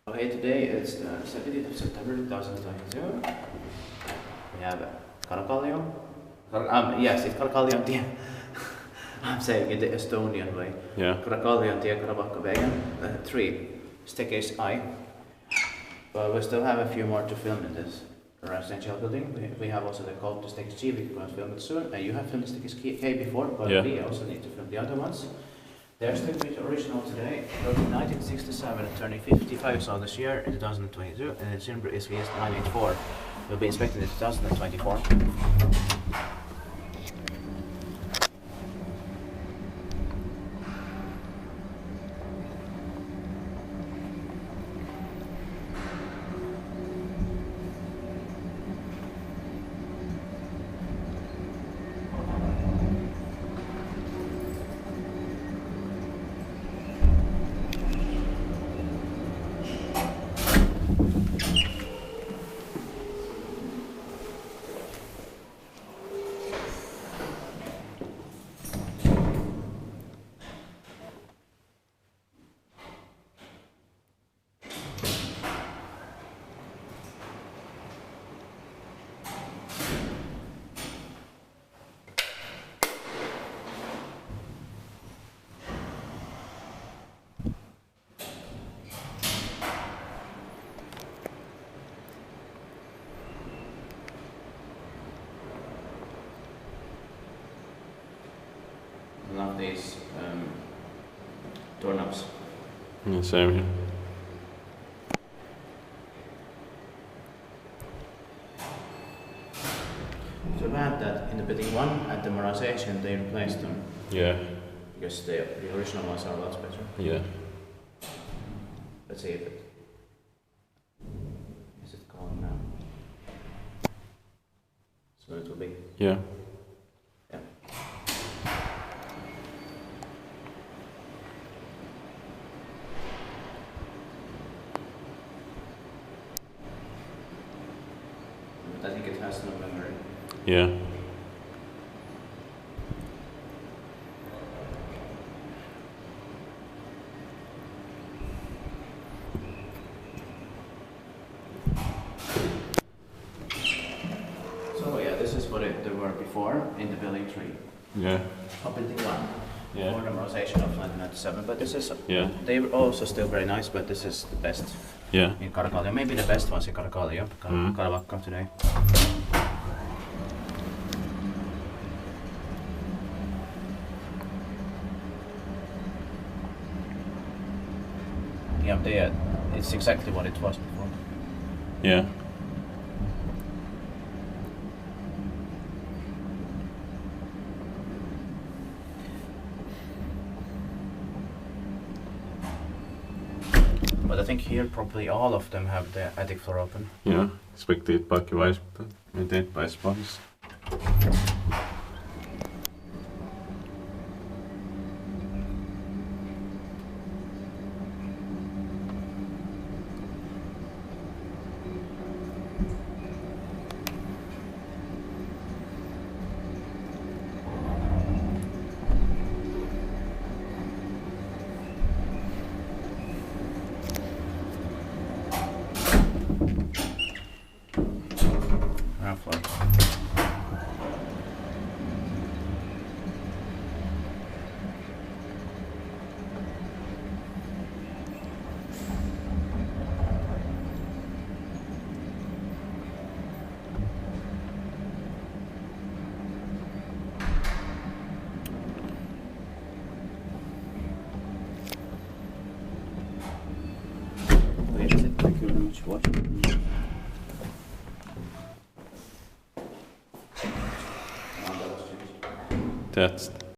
Okay, today it's the 17th of September 2022. We have Karakallio. Yes, it's Karakalliontie. I'm saying it the Estonian way. Yeah. Karakalliontie, Karakallio, 3, staircase I. But we still have a few more to film in this residential building. We have also the call to staircase G, we're going to film it soon. And you have filmed staircase K before, but we also need to film the other ones. They're still original today, built in 1967 and turning 55 years old this year in 2022, and its timber is VS 984. We'll be inspecting it in 2024. I love these doorknobs. Yeah, same here. So bad that in the building 1 at the modernization they replaced them. Yeah. Because the original ones are a lot better. Yeah. Let's see if it is it calm now. So it will be. Yeah. Yeah. But I think it has no memory. Yeah. So yeah, this is what they were before in the building 3. Yeah. Or building 1. Yeah. Before the modernization of 1997. But this is, Yeah. they were also still very nice, but this is the best Yeah. in Karakallio. Maybe the best ones in Karakallio, Karavakka today. Yeah, it's exactly what it was before. Yeah. But I think here probably all of them have the attic floor open. Yeah. Expected paikkivaihto, maintained by Spice. Floor. Thank you very much for watching. That's